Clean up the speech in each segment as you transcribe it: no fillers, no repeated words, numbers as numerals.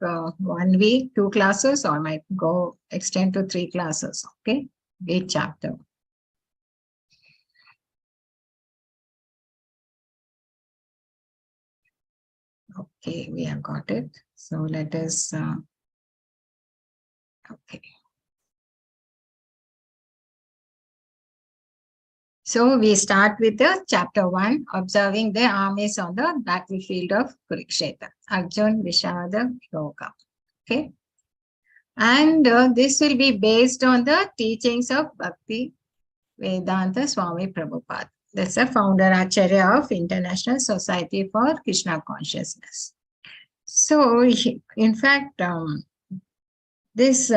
1 week, 2 classes, or might go extend to 3 classes. Okay, each chapter. Okay, we have got it. So let us, okay. So we start with the chapter 1, observing the armies on the battlefield of Kurukshetra. Arjun, Vishada, Yoga. Okay. And this will be based on the teachings of Bhakti Vedanta Swami Prabhupada. This is the founder Acharya of International Society for Krishna Consciousness. So, in fact, this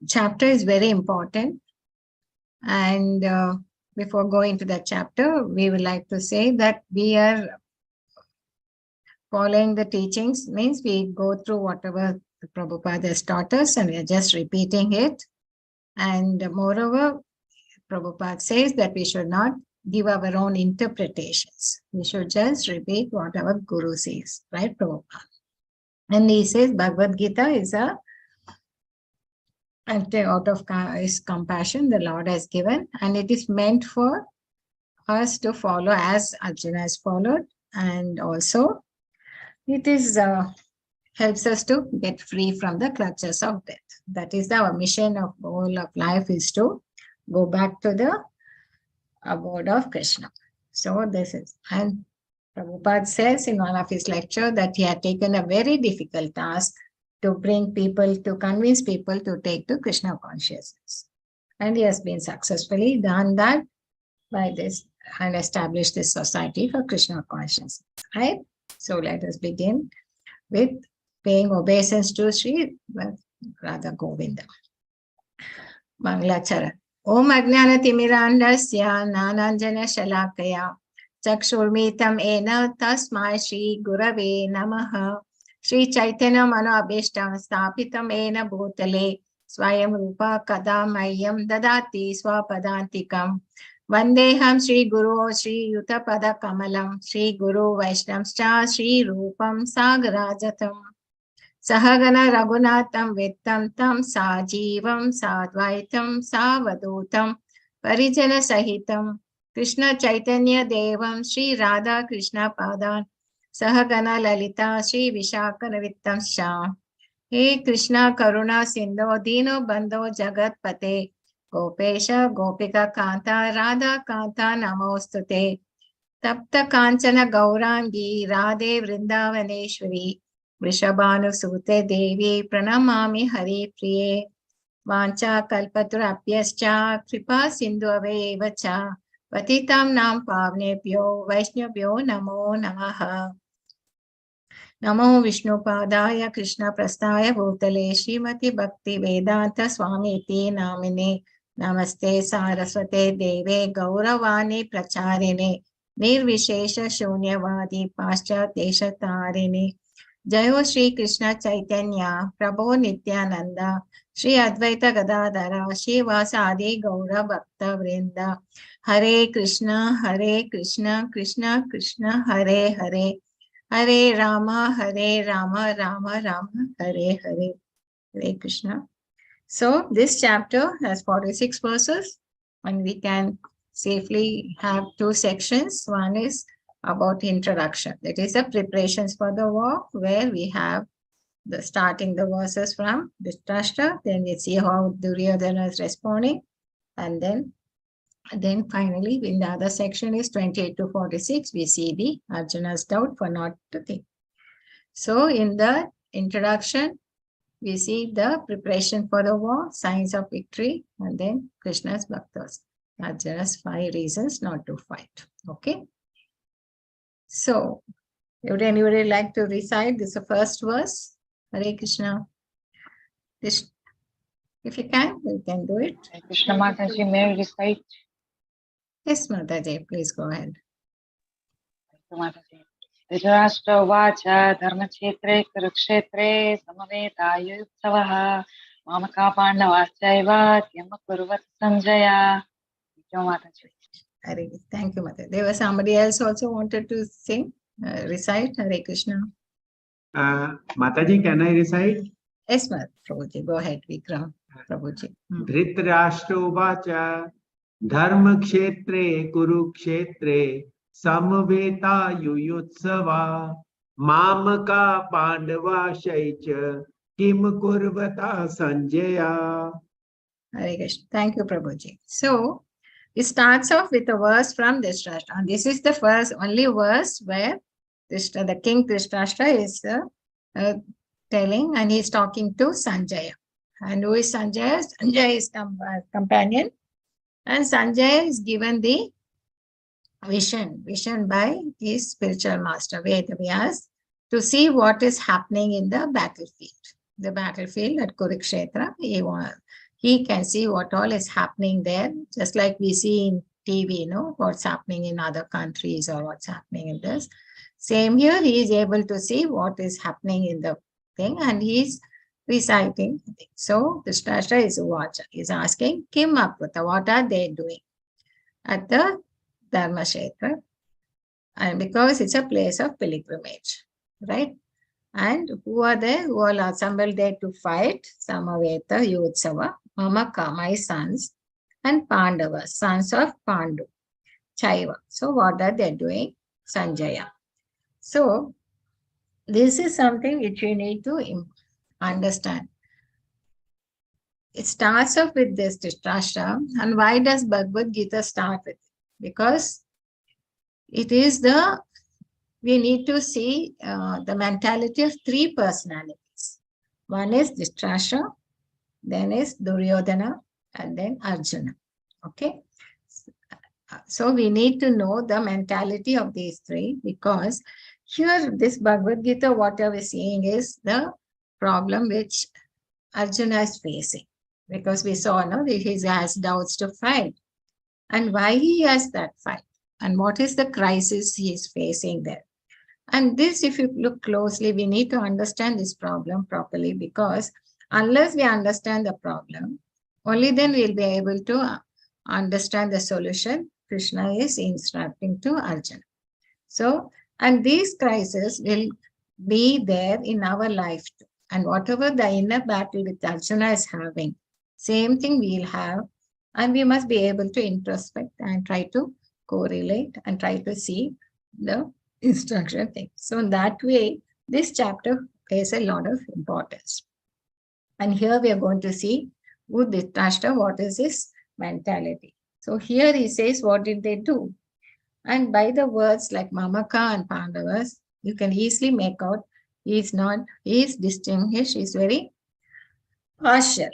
chapter is very important. And before going to the chapter, we would like to say that we are following the teachings, means we go through whatever the Prabhupada has taught us and we are just repeating it. And moreover, Prabhupada says that we should not give our own interpretations. We should just repeat what our Guru says, right, Prabhupada? And he says Bhagavad Gita is a out of his compassion the Lord has given, and it is meant for us to follow as Arjuna has followed, and also it is helps us to get free from the clutches of death. That is our mission of all of life, is to go back to the abode of Krishna. So this is, and Prabhupada says in one of his lectures that he had taken a very difficult task to bring people, to convince people to take to Krishna consciousness. And he has been successfully done that by this and established this society for Krishna consciousness. Right? So let us begin with paying obeisance to Sri Radha Govinda. Manglacharan. Om Ajnana Timirandasya Nananjana Shalakaya Chakshurmitam Ena Tasmai Shri Gurave Namaha Shri Chaitanya Mano Abhishtam Stapitam Ena Bhutale Swayam Rupa Kadamayam Dadati Swapadantikam Vandeham Shri Guru Shri Yutapada Kamalam Shri Guru Vaishnamscha Shri Rupam Sagarajatam Sahagana Raghunatham Vittam Tam Sajivam Sadvaitam Savadutam Parijana Sahitam Krishna Chaitanya Devam Shri Radha Krishna Padan Sahagana Lalita Shri Vishakana Vittam Shah. He Krishna Karuna Sindho Dino Bandho Jagat Pate Gopesha Gopika Kanta Radha Kanta Namostute Tapta Kanchana Gaurangi Radhe Vrindavaneshwari Vrishabhanu Sute Devi Pranamami Hari Priye Vancha Kalpaturapyascha Kripa Sindhu Avevacha Patitam Nam Pavnebhyo Vaishnavyo Namo Namaha. Namo Vishnu Padaya Krishna Prastaya Bhutale Srimati Bhakti Vedanta Swami Iti Namine Namaste Saraswate Deve Gauravani Pracharine Nirvishesha Shunyavadi Paschat Desha Tarini Jayo Shri Krishna Chaitanya Prabhu Nityananda Shri Advaita Gadadhara Shri Vasadi Gaura Bhakta Vrinda Hare Krishna Krishna Krishna Hare Hare Hare Rama Rama Rama Hare Hare. Hare Krishna. So this chapter has 46 verses and we can safely have 2 sections. One is about introduction. That is the preparations for the war, where we have the starting the verses from Dhritarashtra. Then we see how Duryodhana is responding. And then finally, in the other section is 28 to 46, we see the Arjuna's doubt for not to think. So in the introduction, we see the preparation for the war, signs of victory, and then Krishna's bhaktas. Arjuna's 5 reasons not to fight. Okay. So, would anybody like to recite this first verse? Hare Krishna. This, if you can, you can do it. Hare Krishna Mataji, may I recite? Yes, Mataji, please go ahead. Dhritarashtra Vacha Dharmachetre Kurukshetre Samavetayutsavaha Mamaka Pandavachaiva Tyama Kuruvat Sanjaya. Thank you, Mataji. There was somebody else also wanted to sing. recite Hare Krishna? Mataji, can I recite? Yes, Prabhuji. Go ahead, Vikram. Prabhuji. Dhritarashtra uvacha dharma kshetre kurukshetre samveta yuyutsava mamaka pandava shaicha kim kurvata sanjaya. Hare Krishna. Thank you, Prabhuji. So, it starts off with a verse from Dhritarashtra. And this is the first, only verse where the king Dhritarashtra is telling, and he's talking to Sanjaya. And who is Sanjaya? Sanjaya is companion. And Sanjaya is given the vision by his spiritual master, Vedavyas, to see what is happening in the battlefield. The battlefield at Kurukshetra, he can see what all is happening there, just like we see in TV, what's happening in other countries or what's happening in this. Same here, he is able to see what is happening in the thing, and he's reciting. So the Dhritarashtra is a watcher. He's asking, Kim Apr, what are they doing at the Dharmashetra? And because it's a place of pilgrimage, right? And who are there? Who are assembled there to fight? Samaveta, Yutsava, Mamaka, my sons, and Pandava, sons of Pandu, Chaiva. So what are they doing? Sanjaya. So this is something which you need to understand. It starts off with this Dhritarashtra. And why does Bhagavad Gita start with it? Because it is we need to see the mentality of three personalities. One is Dhritarashtra, then is Duryodhana, and then Arjuna. Okay. So we need to know the mentality of these three, because here this Bhagavad Gita, what I was seeing is the problem which Arjuna is facing. Because we saw that he has doubts to fight. And why he has that fight? And what is the crisis he is facing there? And this, if you look closely, we need to understand this problem properly, because unless we understand the problem, only then we'll be able to understand the solution Krishna is instructing to Arjuna. So, and these crises will be there in our life too. And whatever the inner battle with Arjuna is having, same thing we'll have, and we must be able to introspect and try to correlate and try to see the instruction thing. So in that way, this chapter plays a lot of importance. And here we are going to see with Dhritarashtra, what is his mentality. So here he says, what did they do? And by the words like Mamaka and Pandavas, you can easily make out he is distinguished, he is very partial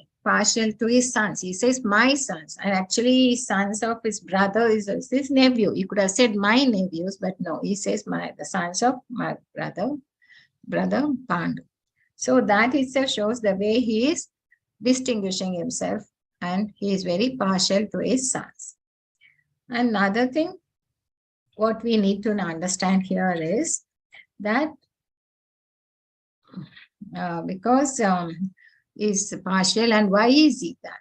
to his sons. He says, my sons, and actually sons of his brother is his nephew. He could have said my nephews, but no, he says the sons of my brother Pandu. So that itself shows the way he is distinguishing himself, and he is very partial to his sons. Another thing, what we need to understand here is that because is partial, and why is he that?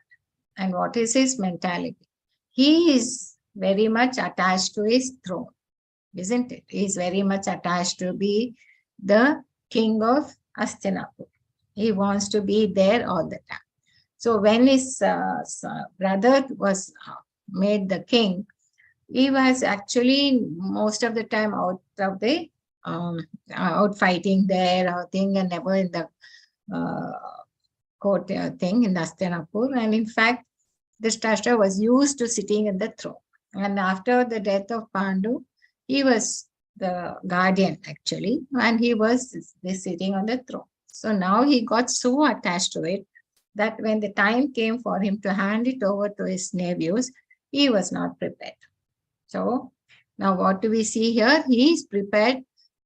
And what is his mentality? He is very much attached to his throne, isn't it? He is very much attached to be the king of Hastinapur. He wants to be there all the time. So when his brother was made the king, he was actually most of the time out of the out fighting there or thing, and never in the court thing in Hastinapur. And in fact, Dhritarashtra was used to sitting in the throne. And after the death of Pandu, he was the guardian actually, and he was sitting on the throne. So now he got so attached to it that when the time came for him to hand it over to his nephews, he was not prepared. So now what do we see here? He is prepared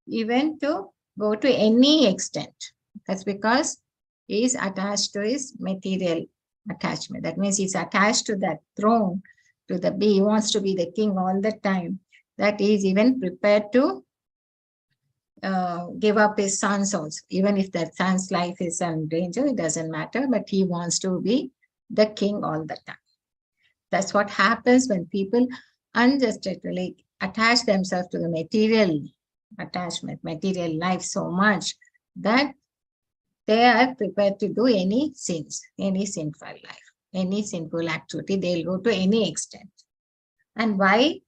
even to go to any extent. That's because he is attached to his material attachment. That means he's attached to that throne, he wants to be the king all the time, that he is even prepared to give up his sons also. Even if that son's life is in danger, it doesn't matter, but he wants to be the king all the time. That's what happens when people unjustifiably attach themselves to the material attachment, material life so much that they are prepared to do any sins, any sinful life, any sinful activity. They'll go to any extent. And why?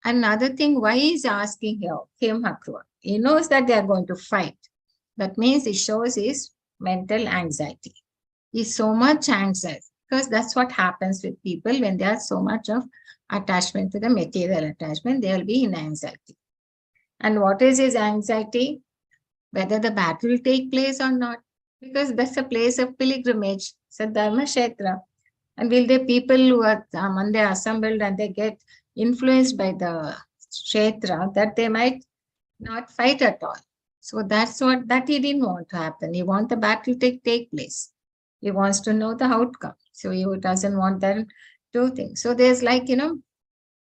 Another thing, why he's asking here, Kim Hakrua? He knows that they are going to fight. That means it shows his mental anxiety. He's so much anxious because that's what happens with people when there are so much of attachment to the material attachment, they'll be in anxiety. And what is his anxiety? Whether the battle will take place or not, because that's a place of pilgrimage, it's a dharma kshetra. And will the people who are when they are assembled and they get influenced by the kshetra, that they might not fight at all. So that's what that he didn't want to happen. He wants the battle to take place. He wants to know the outcome. So he doesn't want them to think. So there's like,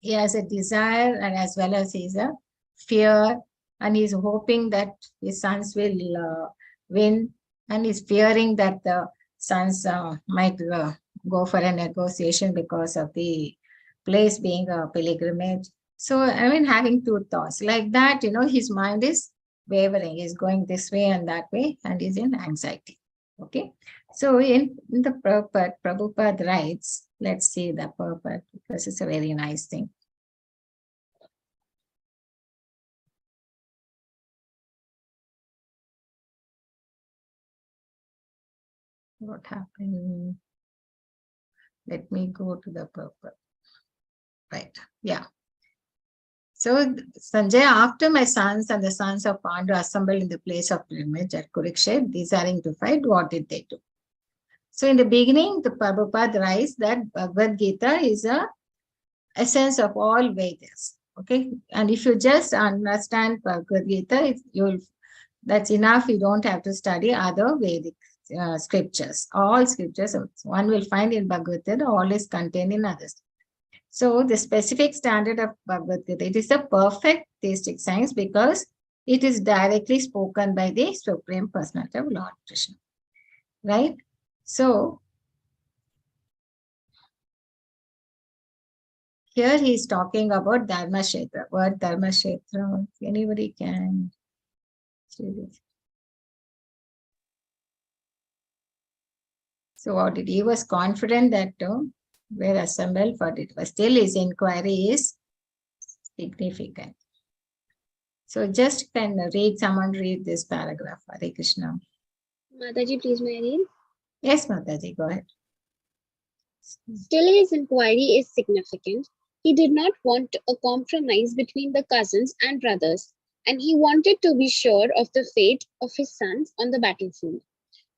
he has a desire and as well as he's a fear, and he's hoping that his sons will win, and he's fearing that the sons might go for a negotiation because of the place being a pilgrimage. So, I mean, having two thoughts like that, his mind is wavering, he's going this way and that way, and he's in anxiety. Okay. So in the Prabhupada writes, let's see the Prabhupada, because it's a very nice thing. What happened? Let me go to the Prabhupada. Right. Yeah. So Sanjay, after my sons and the sons of Pandu assembled in the place of pilgrimage at Kurukshetra, desiring to fight, what did they do? So in the beginning, the Prabhupada writes that Bhagavad Gita is a essence of all Vedas. Okay. And if you just understand Bhagavad Gita, that's enough. You don't have to study other Vedic scriptures. All scriptures, one will find in Bhagavad Gita, all is contained in others. So the specific standard of Bhagavad Gita, it is a perfect theistic science because it is directly spoken by the Supreme Personality of Lord Krishna. Right? So here he is talking about Dharma Kshetra. Word Dharma Kshetra, anybody can see this. So what did he was confident that were assembled for it, but still his inquiry is significant. So just can someone read this paragraph, Hare Krishna. Mataji, please may I read? Yes, Mataji, go ahead. Still his inquiry is significant. He did not want a compromise between the cousins and brothers, and he wanted to be sure of the fate of his sons on the battlefield.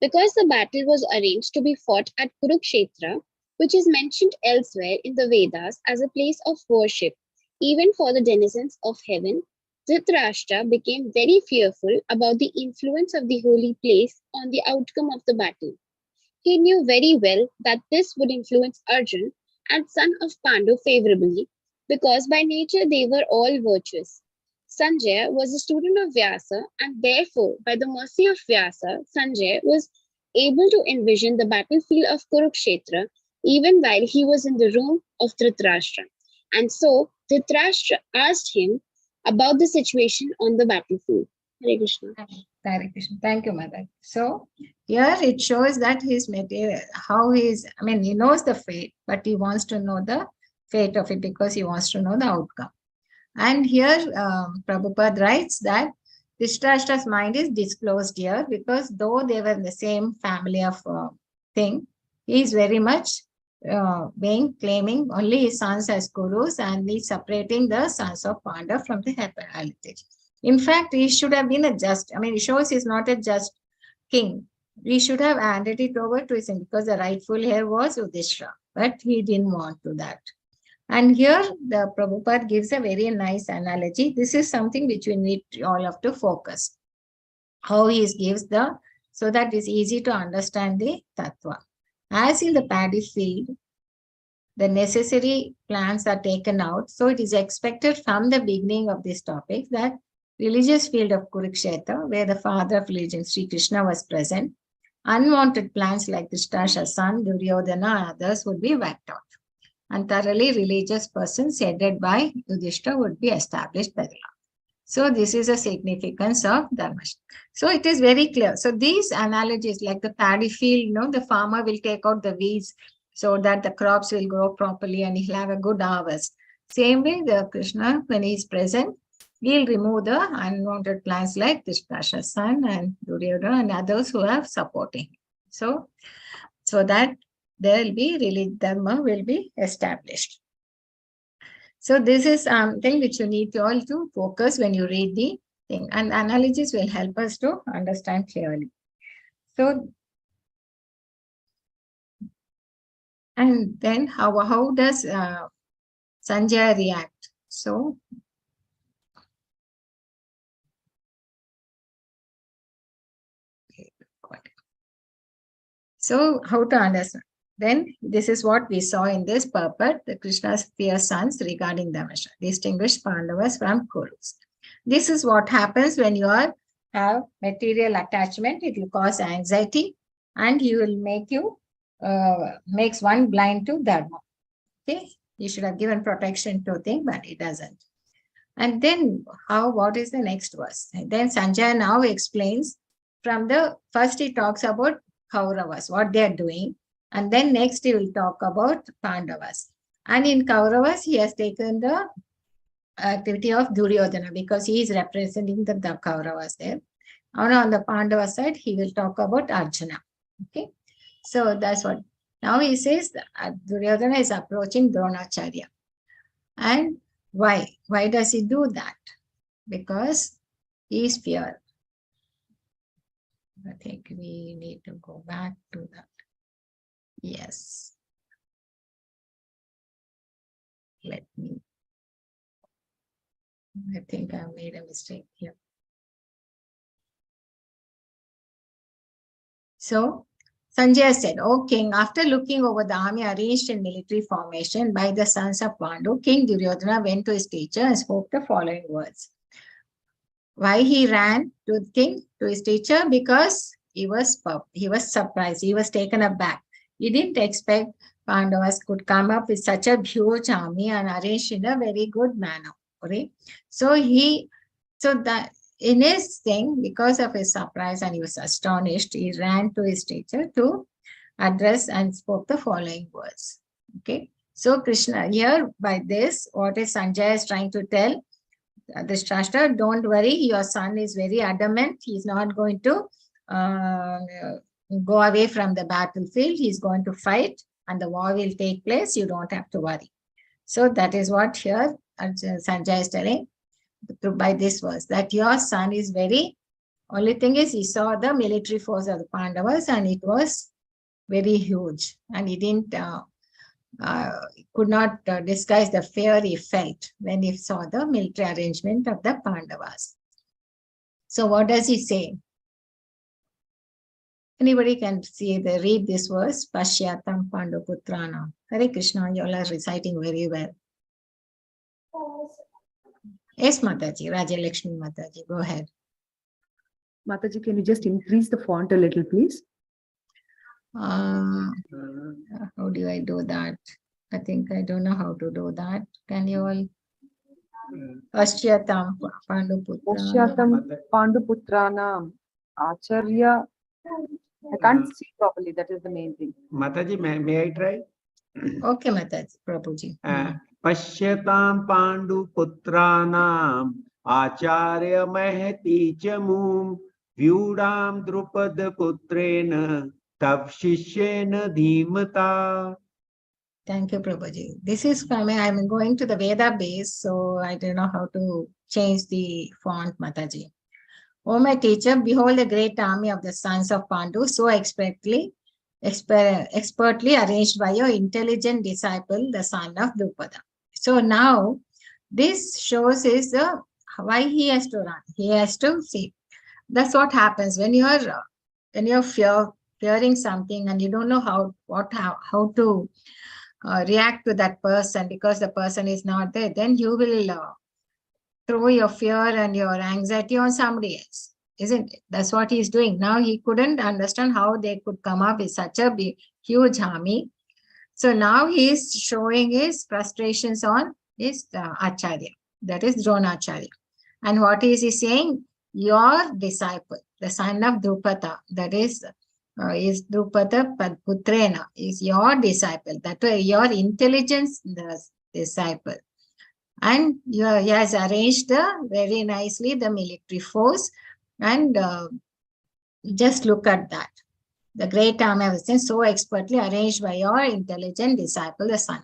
Because the battle was arranged to be fought at Kurukshetra, which is mentioned elsewhere in the Vedas as a place of worship, even for the denizens of heaven, Dhritarashtra became very fearful about the influence of the holy place on the outcome of the battle. He knew very well that this would influence Arjun and son of Pandu favorably, because by nature they were all virtuous. Sanjay was a student of Vyasa, and therefore, by the mercy of Vyasa, Sanjay was able to envision the battlefield of Kurukshetra even while he was in the room of Dhritarashtra. And so, Dhritarashtra asked him about the situation on the battlefield. Hare Krishna. Hare Krishna. Thank you, Mother. So here it shows that his material, how he is, I mean, he knows the fate, but he wants to know the fate of it because he wants to know the outcome. And here Prabhupada writes that Dhritarashtra's mind is disclosed here because though they were in the same family of thing, he is very much claiming only his sons as gurus, and he's separating the sons of Pandu from the heritage. In fact, he should have been a just, I mean, it shows he's not a just king. We should have handed it over to him because the rightful heir was Yudhishthira, but he didn't want to that. And here the Prabhupada gives a very nice analogy. This is something which we need all of to focus. How he gives so that it's easy to understand the tattva. As in the paddy field, the necessary plants are taken out. So it is expected from the beginning of this topic that religious field of Kurukshetra, where the father of religion, Sri Krishna, was present, unwanted plants like Dhritarashtra's son, Duryodhana, and others would be wiped out. And thoroughly religious persons headed by Yudhishthira would be established by the Lord. So this is a significance of Dharma. So it is very clear. So these analogies, like the paddy field, the farmer will take out the weeds so that the crops will grow properly and he'll have a good harvest. Same way, the Krishna, when he is present, he'll remove the unwanted plants like Dhritarashtra's son and Duryodhana and others who are supporting. So that there will be really Dharma will be established. So this is something which you need to all to focus when you read the thing, and analogies will help us to understand clearly. So, and then how does Sanjay react? So, how to understand? Then this is what we saw in this purport, the Krishna's dear sons regarding Dharmasha, distinguish Pandavas from Kurus. This is what happens when you have material attachment. It will cause anxiety and you will make you, makes one blind to Dharma. Okay, you should have given protection to thing, but it doesn't. And then what is the next verse? And then Sanjay now explains from the first he talks about Kauravas, what they are doing. And then next he will talk about Pandavas. And in Kauravas, he has taken the activity of Duryodhana because he is representing the Kauravas there. And on the Pandava side, he will talk about Arjuna. Okay, so that's what. Now he says that Duryodhana is approaching Dronacharya. And why? Why does he do that? Because he is fear. I think we need to go back to that. Yes. Let me. I think I made a mistake here. So Sanjay said, "O king, after looking over the army arranged in military formation by the sons of Pandu, King Duryodhana went to his teacher and spoke the following words." Why he ran to his teacher? Because he was surprised. He was taken aback. He didn't expect Pandavas could come up with such a huge army and arranged in a very good manner. Okay? So that in his thing, because of his surprise and he was astonished, he ran to his teacher to address and spoke the following words. Okay. So Krishna here by this, what is Sanjay is trying to tell Dhritarashtra, don't worry, your son is very adamant. He's not going to go away from the battlefield. He's going to fight and the war will take place. You don't have to worry. So that is what here Sanjay is telling by this verse, that your son is very, only thing is he saw the military force of the Pandavas and it was very huge and he didn't could not disguise the fear he felt when he saw the military arrangement of the Pandavas. So what does he say? Anybody can read this verse, Pashyatam Panduputrana. Hare Krishna, you all are reciting very well. Yes, Mataji, Raja Lakshmi Mataji, go ahead. Mataji, can you just increase the font a little, please? How do I do that? I think I don't know how to do that. Can you all? Pashyatam Panduputranam Acharya. I can't see properly. That is the main thing. Mataji, may I try? Okay, Mataji, Prabhuji. Pashyatam Panduputranam Acharya Mahati Chamum Vyudam Drupad Putrena Tav Shishyena Dhimata. Thank you, Prabhuji. This is from I'm going to the Veda base, so I don't know how to change the font, Mataji. O my teacher, behold the great army of the sons of Pandu, so expertly arranged by your intelligent disciple, the son of Drupada. So now this shows is why he has to run. He has to see. That's what happens when you're fearing something and you don't know how to react to that person because the person is not there. Then you will throw your fear and your anxiety on somebody else, isn't it? That's what he's doing. Now he couldn't understand how they could come up with such a huge army. So now he's showing his frustrations on his Acharya, that is Dronacharya. And what is he saying? Your disciple, the son of Drupada, that is Drupada Putrena, is your disciple. That way, your intelligence disciple. And he has arranged very nicely the military force. And just look at that. The great army was so expertly arranged by your intelligent disciple, the son.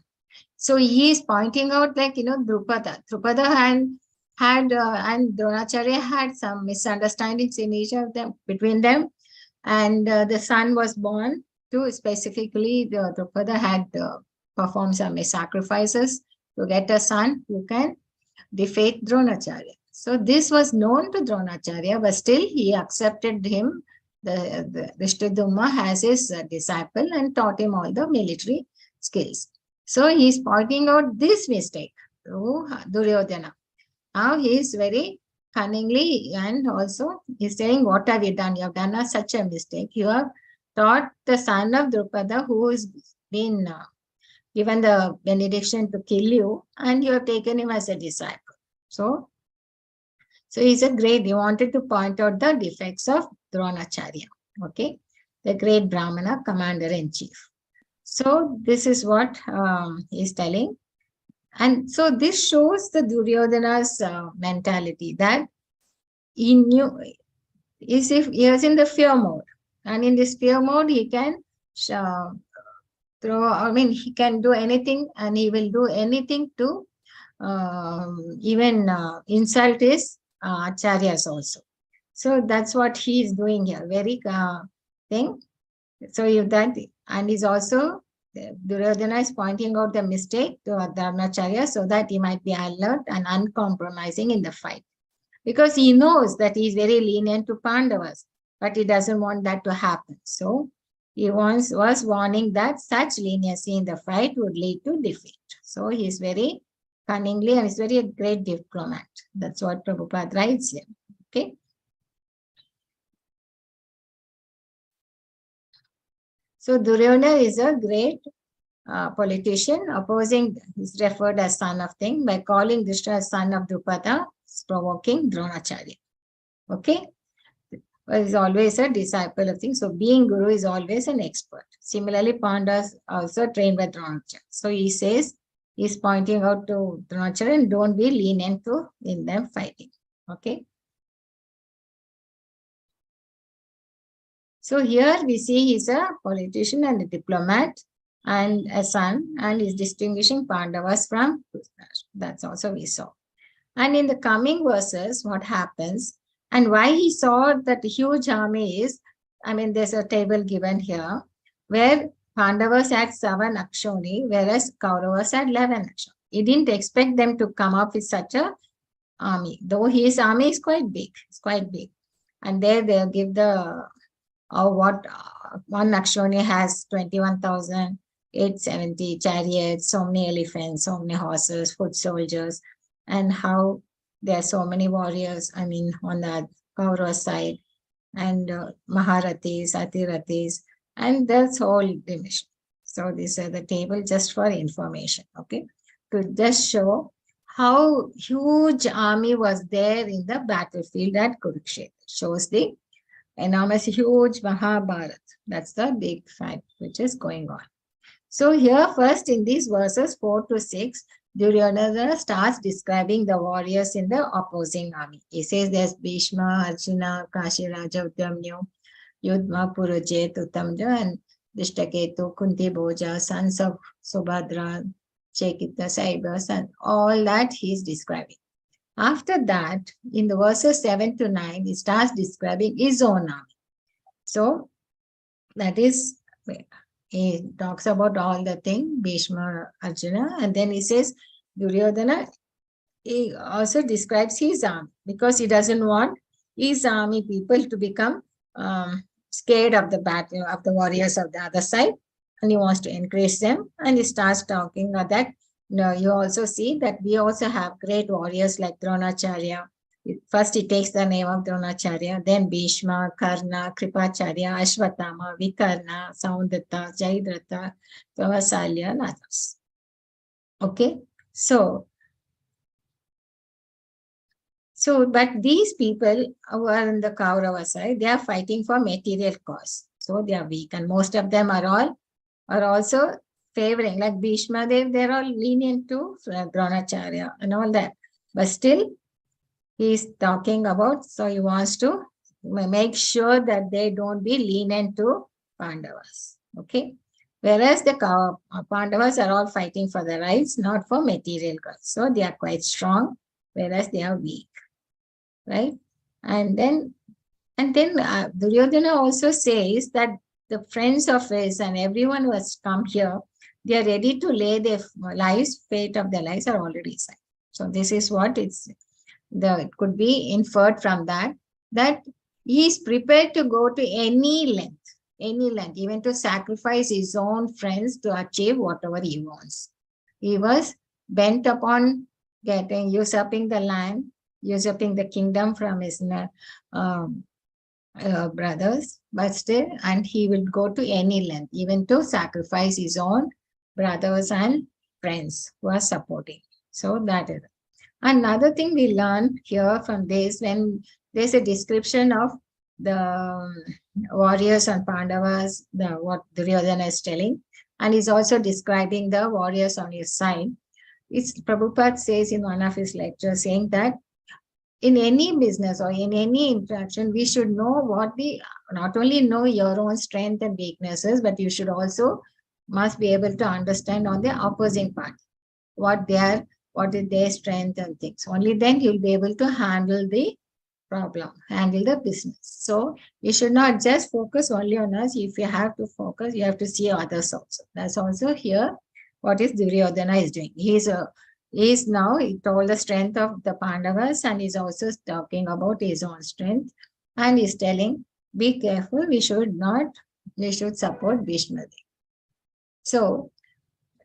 So he is pointing out, like, Drupada. Drupada had and Dronacharya had some misunderstandings in each of them, between them. And the son was born to specifically, Drupada had performed some sacrifices to get a son who can defeat Dronacharya. So this was known to Dronacharya, but still he accepted him, the Rishtaduma, as his disciple and taught him all the military skills. So he is pointing out this mistake to Duryodhana. Now he is very cunningly, and also he's saying, what have you done? You have done such a mistake. You have taught the son of Drupada, who has been given the benediction to kill you, and you have taken him as a disciple. So he's a great, he wanted to point out the defects of Dronacharya, okay, the great Brahmana commander-in-chief. So this is what he's telling. And so this shows the Duryodhana's mentality, that he knew, he was in the fear mode. And in this fear mode, he can he can do anything, and he will do anything to even insult his acharyas also. So that's what he is doing here, very thing. So that, and he's also, Duryodhana is pointing out the mistake to Dharmacharya so that he might be alert and uncompromising in the fight. Because he knows that he is very lenient to Pandavas, but he doesn't want that to happen. So he was warning that such leniency in the fight would lead to defeat. So he is very cunningly, and is very a great diplomat. That's what Prabhupada writes here. Okay. So Duryodhana is a great politician, opposing, is referred as son of thing, by calling Drishta as son of Drupada, provoking Dronacharya. Okay. But is always a disciple of things. So being guru is always an expert. Similarly, Pandavas also trained by Dronacharya. So he says, he's pointing out to Dronacharya, and don't be lenient in them fighting. Okay. So here we see he's a politician and a diplomat and a son, and is distinguishing Pandavas from Krishna. That's also we saw. And in the coming verses, what happens, and why he saw that huge army is, there's a table given here where Pandavas had 7 Akshoni, whereas Kauravas had 11 Akshoni. He didn't expect them to come up with such a army, though his army is quite big. It's quite big. And there they'll give the one Akshoni has 21,870 chariots, so many elephants, so many horses, foot soldiers, and how there are so many warriors, on the Kaurava side, and Maharathis, Atirathis, and that's whole division. So these are the table just for information, okay, to just show how huge army was there in the battlefield at Kurukshetra. Shows the enormous, huge Mahabharat. That's the big fight which is going on. So here first in these verses 4 to 6, Duryodhana starts describing the warriors in the opposing army. He says there's Bhishma, Arjuna, Kashiraja, Uddamnyu, Yudhma, Purujet, Uttamja, and Drishtaketu, Kunti Bhoja, sons of Subhadra, Chekita, Saibas, and all that he is describing. After that, in the verses 7 to 9, he starts describing his own army. So that is, he talks about all the thing, Bhishma, Arjuna, and then he says, Duryodhana, he also describes his army, because he doesn't want his army people to become scared of the battle, of the warriors of the other side, and he wants to encourage them, and he starts talking about that. You also see that we also have great warriors like Dronacharya. First he takes the name of Dronacharya, then Bhishma, Karna, Kripacharya, Ashwatthama, Vikarna, Saundatta, Jayadratha, Pravasalya, and others. Okay, so So, but these people who are in the Kaurava side, they are fighting for material cause. So they are weak, and most of them are also favoring, like Bhishma Dev, they're all lenient to Dronacharya and all that. But still, he is talking about, so he wants to make sure that they don't be lenient to Pandavas. Okay. Whereas the Pandavas are all fighting for the rights, not for material goods. So they are quite strong, whereas they are weak. Right? And then Duryodhana also says that the friends of his and everyone who has come here, they are ready to lay their lives, fate of their lives are already set. So this is what it could be inferred from that he is prepared to go to any length, even to sacrifice his own friends to achieve whatever he wants. He was bent upon usurping the land, usurping the kingdom from his brothers, but still, and he will go to any length, even to sacrifice his own brothers and friends who are supporting. So that is another thing we learn here from this, when there's a description of the warriors and Pandavas, what Duryodhana is telling, and he's also describing the warriors on his side. Prabhupada says in one of his lectures, saying that in any business or in any interaction, we should know not only know your own strength and weaknesses, but you should also must be able to understand on the opposing party, what is their strength and things. Only then you'll be able to handle the problem, handle the business. So you should not just focus only on us. If you have to focus, you have to see others also. That's also here what is Duryodhana is doing. He told the strength of the Pandavas, and he's also talking about his own strength, and he's telling, be careful, we should support Bhishma. So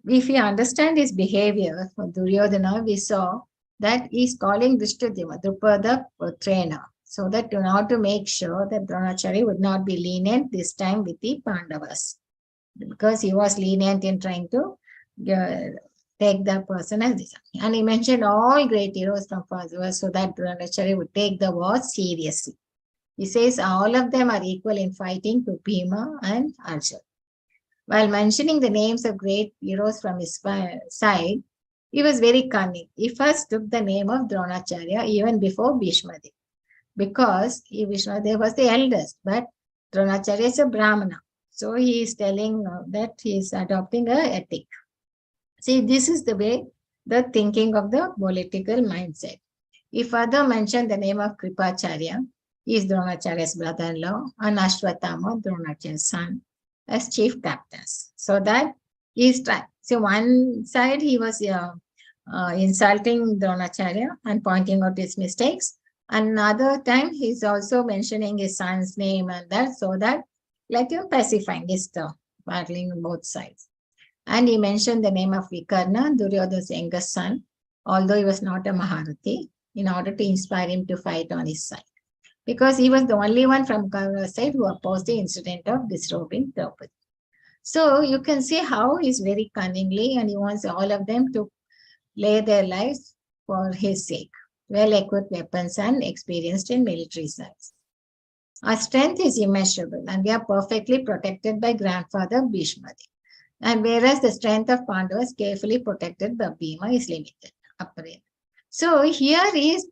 if we understand his behavior for Duryodhana, we saw that he's calling Drishtadyumna, Drupada Putrena, so that in order to make sure that Dronacharya would not be lenient this time with the Pandavas, because he was lenient in trying to take the person as this. And he mentioned all great heroes from Pandava so that Dronacharya would take the war seriously. He says all of them are equal in fighting to Bhima and Arjuna. While mentioning the names of great heroes from his side, he was very cunning. He first took the name of Dronacharya even before Bhishmadev, because Bhishmadev was the eldest, but Dronacharya is a Brahmana. So he is telling that he is adopting an ethic. See, this is the way, the thinking of the political mindset. He further mentioned the name of Kripacharya. He is Dronacharya's brother-in-law, and Ashwatthama, Dronacharya's son, as chief captains. So that he's trying. So one side he was insulting Dronacharya and pointing out his mistakes. Another time he's also mentioning his son's name and that, so that like pacifying his battling on both sides. And he mentioned the name of Vikarna, Duryodhana's youngest son, although he was not a Maharathi, in order to inspire him to fight on his side, because he was the only one from Kaurava side who opposed the incident of disrobing Draupadi. So you can see how he's very cunningly, and he wants all of them to lay their lives for his sake, well-equipped weapons and experienced in military science. Our strength is immeasurable, and we are perfectly protected by grandfather Bhishma. And whereas the strength of Pandava is carefully protected by Bhima is limited. So here he's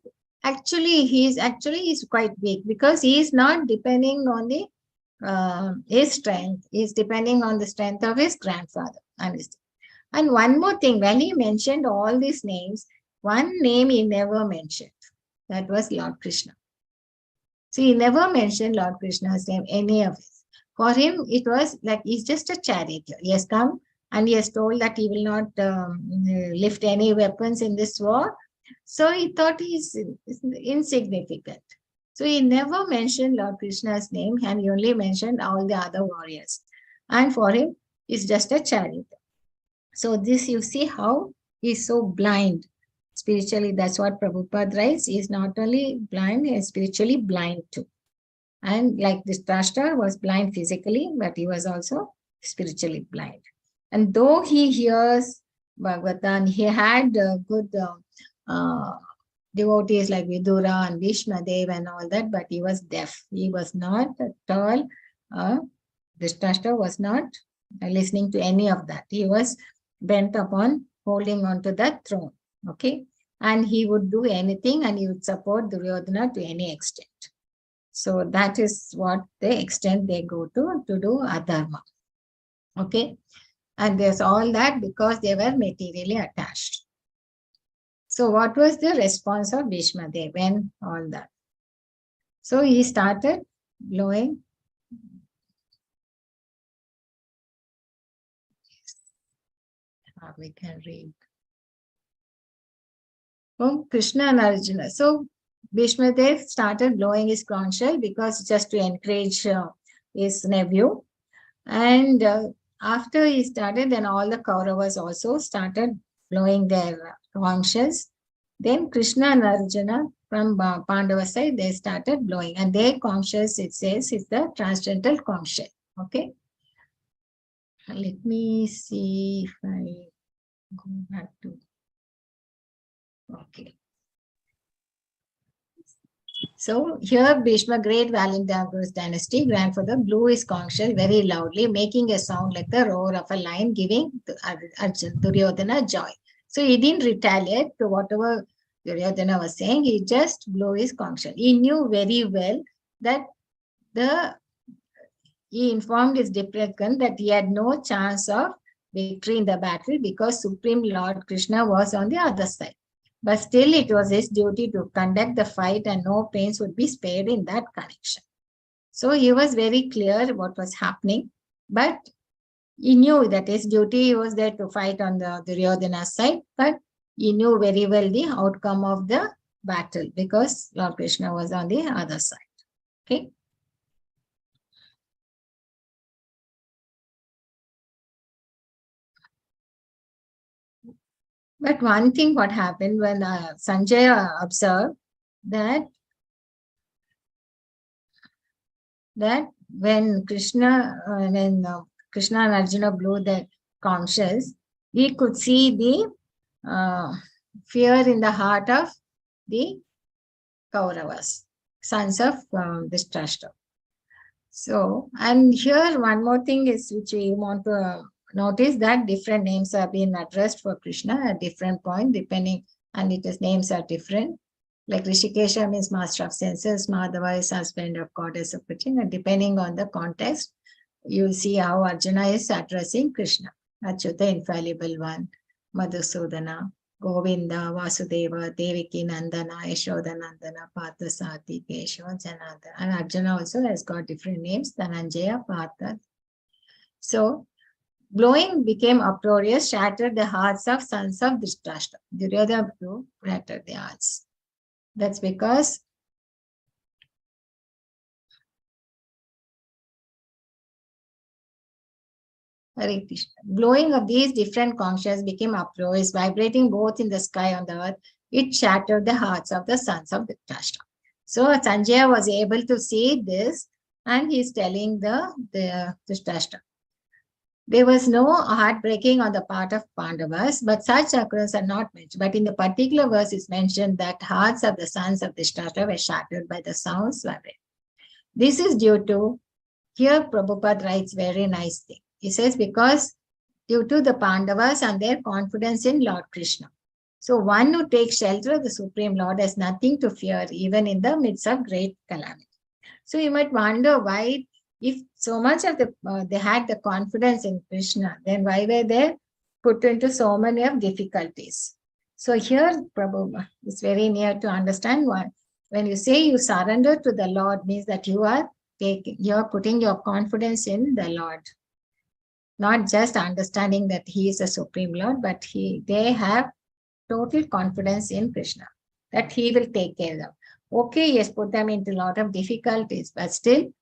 quite weak, because he is not depending on the his strength. He is depending on the strength of his grandfather. And one more thing, when he mentioned all these names, one name he never mentioned. That was Lord Krishna. So he never mentioned Lord Krishna's name, any of it. For him, it was like he's just a charioteer. He has come and he has told that he will not lift any weapons in this war. So he thought he's insignificant. So he never mentioned Lord Krishna's name, and he only mentioned all the other warriors. And for him, he's just a charioteer. So this, you see how he's so blind. Spiritually, that's what Prabhupada writes. He is not only blind, he is spiritually blind too. And like this Dhritarashtra was blind physically, but he was also spiritually blind. And though he hears Bhagavatam, he had good devotees like Vidura and Bhishmadev and all that, but he was deaf. He was not at all, Dhritarashtra was not listening to any of that. He was bent upon holding on to that throne, okay? And he would do anything and he would support Duryodhana to any extent. So that is what the extent they go to do adharma, okay? And there's all that because they were materially attached. So what was the response of Bhishmadev when all that? So he started blowing. We can read. From Krishna and Arjuna. So Bhishmadev started blowing his conch shell because just to encourage his nephew. And after he started, then all the Kauravas also started blowing their conch shells. Then Krishna and Arjuna from Pandava side, they started blowing. And their conch shells, it says, is the transcendental conch shell. Okay. Let me see if I go back to. Okay. So here Bhishma, great Valentina's dynasty, grandfather blew his conch shell very loudly, making a sound like the roar of a lion, giving Duryodhana joy. So he didn't retaliate to whatever Duryodhana was saying, he just blew his conch shell. He knew very well that he informed his Diprakhan that he had no chance of victory in the battle because Supreme Lord Krishna was on the other side. But still it was his duty to conduct the fight and no pains would be spared in that connection. So he was very clear what was happening, but he knew that his duty was there to fight on the Duryodhana side, but he knew very well the outcome of the battle because Lord Krishna was on the other side. Okay. But one thing what happened when Sanjaya observed that when Krishna and Arjuna blew the conch shells, he could see the fear in the heart of the Kauravas, sons of Dhritarashtra. So, and here one more thing is which we want to notice that different names are being addressed for Krishna at different point, depending, and its names are different. Like Rishikesha means master of senses, Madhava is husband of goddess of Krishna, and depending on the context, you will see how Arjuna is addressing Krishna. Achyuta, infallible one, Madhusudana, Govinda, Vasudeva, Devaki, Nandana, Yashoda Nandana, Partha, Sati, Keshava, Janardana. And Arjuna also has got different names, Dhananjaya, Partha. So, blowing became uproarious, shattered the hearts of sons of Dhritarashtra. Duryodhana blew, shattered the hearts. That's because blowing of these different conch shells became uproarious, vibrating both in the sky and the earth. It shattered the hearts of the sons of Dhritarashtra. So Sanjaya was able to see this, and he's telling the Dhritarashtra. There was no heartbreaking on the part of Pandavas, but such occurrences are not mentioned. But in the particular verse, it's mentioned that hearts of the sons of Dhritarashtra were shattered by the sounds vibrating. This is due to, here Prabhupada writes very nice thing. He says, because due to the Pandavas and their confidence in Lord Krishna. So one who takes shelter of the Supreme Lord has nothing to fear, even in the midst of great calamity. So you might wonder why, if so much of they had the confidence in Krishna, then why were they put into so many of difficulties? So here, Prabhupada, it's very near to understand why. When you say you surrender to the Lord, means that you are putting your confidence in the Lord. Not just understanding that he is a Supreme Lord, but they have total confidence in Krishna, that he will take care of them. Okay, yes, put them into a lot of difficulties, but still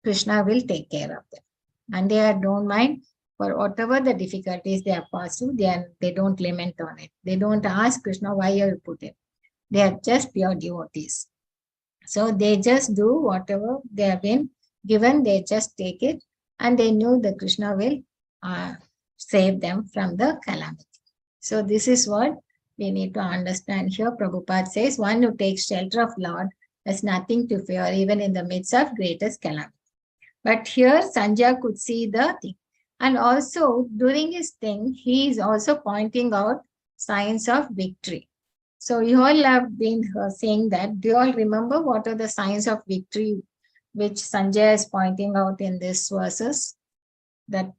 Krishna will take care of them. And they don't mind for whatever the difficulties they are passed through, they don't lament on it. They don't ask Krishna, why you put it. They are just pure devotees. So they just do whatever they have been given, they just take it, and they knew that Krishna will save them from the calamity. So this is what we need to understand here. Prabhupada says, one who takes shelter of Lord has nothing to fear, even in the midst of greatest calamity. But here Sanjay could see the thing. And also during his thing, he is also pointing out signs of victory. So you all have been saying that. Do you all remember what are the signs of victory which Sanjay is pointing out in these verses? That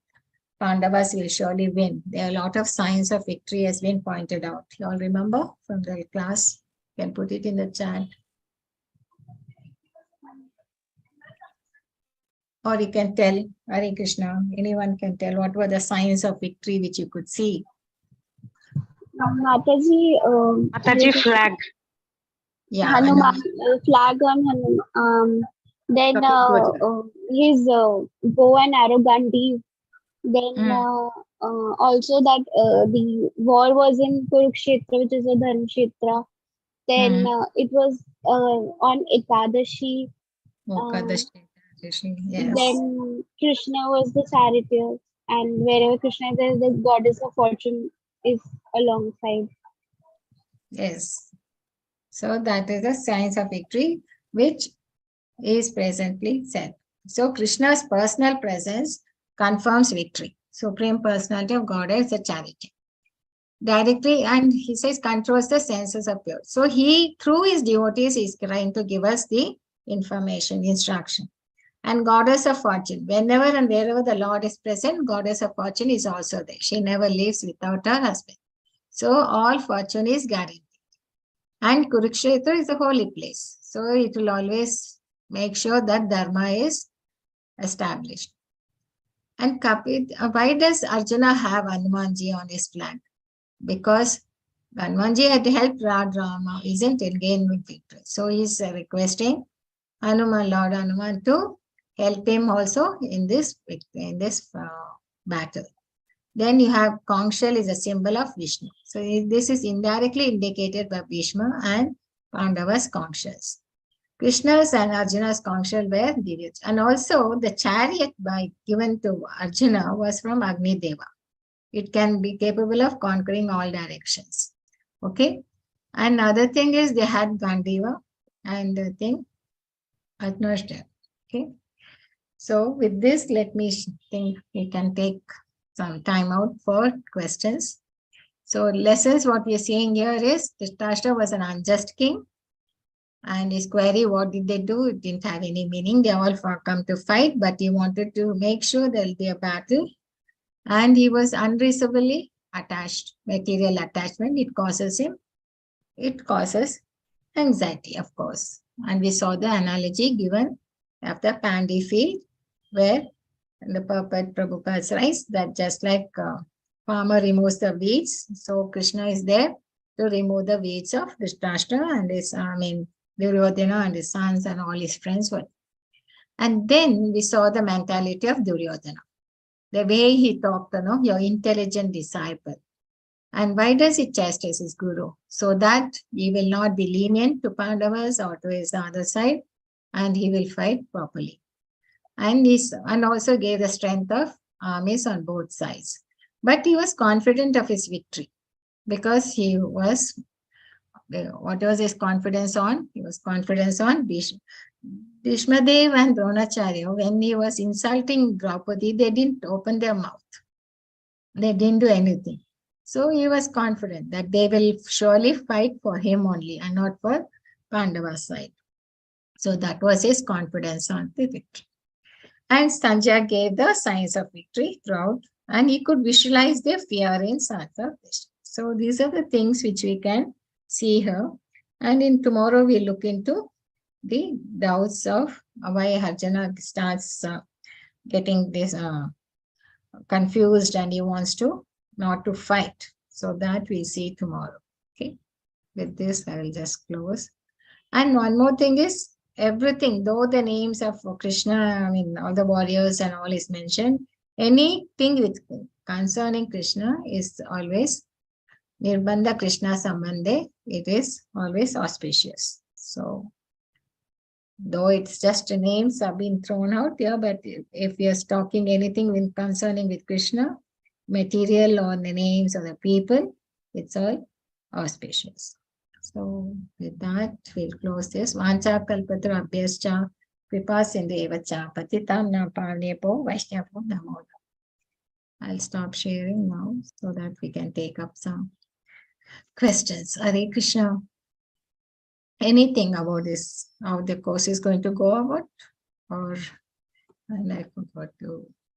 Pandavas will surely win. There are a lot of signs of victory has been pointed out. You all remember from the class? You can put it in the chat. Or you can tell, Hare Krishna, anyone can tell what were the signs of victory which you could see. Mataji, Mataji flag. Yeah, Hanuman, flag on Hanuman. Then his bow and arrow gun deep. Then also that the war was in Kurukshetra, which is a Dharmkshetra. Then it was on Ekadashi. Yes. Then Krishna was the charioteer, and wherever Krishna is there, the goddess of fortune is alongside. Yes. So that is the signs of victory which is presently said. So Krishna's personal presence confirms victory. Supreme Personality of Godhead is a charioteer. Directly, and he says, controls the senses of pure. So he, through his devotees, is trying to give us the information, instruction. And goddess of fortune. Whenever and wherever the Lord is present, goddess of fortune is also there. She never lives without her husband. So all fortune is guaranteed. And Kurukshetra is a holy place. So it will always make sure that Dharma is established. And Kapit, why does Arjuna have Hanumanji on his flag? Because Hanumanji had helped Rama, isn't it, gain victory. So he's requesting Hanuman, Lord Hanuman, to help him also in this battle. Then you have Kongshal is a symbol of Vishnu. So this is indirectly indicated by Bhishma and Pandava's Kongshals. Krishna's and Arjuna's Kongshal were Divyaj. And also the chariot given to Arjuna was from Agni Deva. It can be capable of conquering all directions. Okay. And another thing is they had Gandiva and the thing Atmashta. Okay. So with this, let me think we can take some time out for questions. So lessons, what we are seeing here is Dhritarashtra was an unjust king. And his query, what did they do? It didn't have any meaning. They all come to fight, but he wanted to make sure there will be a battle. And he was unreasonably attached, material attachment. It causes anxiety, of course. And we saw the analogy given of the Pandi field, where the purport Prabhupada writes that just like farmer removes the weeds, so Krishna is there to remove the weeds of Dhritarashtra and his, Duryodhana and his sons and all his friends were. And then we saw the mentality of Duryodhana. The way he talked, your intelligent disciple. And why does he chastise his guru? So that he will not be lenient to Pandavas or to his other side, and he will fight properly. And also gave the strength of armies on both sides. But he was confident of his victory because he was, what was his confidence on? He was confidence on Bhishmadev and Dronacharya. When he was insulting Draupadi, they didn't open their mouth. They didn't do anything. So he was confident that they will surely fight for him only and not for Pandava's side. So that was his confidence on the victory. And Sanjay gave the signs of victory throughout, and he could visualize their fear in Sartha. So these are the things which we can see here. And in tomorrow we look into the doubts of why Arjuna starts getting this confused and he wants to not to fight. So that we see tomorrow. Okay. With this, I will just close. And one more thing is, everything, though the names of Krishna, all the warriors and all is mentioned, anything with concerning Krishna is always Nirbandha Krishna Sambandhe, it is always auspicious. So, though it's just names have been thrown out here, but if we are talking anything concerning with Krishna, material or the names of the people, it's all auspicious. So with that, we'll close this. Vancha kalpatra abhyascha kripa sindhu evacha patitam na pavnepo vaishnavo namo. I'll stop sharing now so that we can take up some questions. Hare Krishna. Anything about this, how the course is going to go about, or I forgot to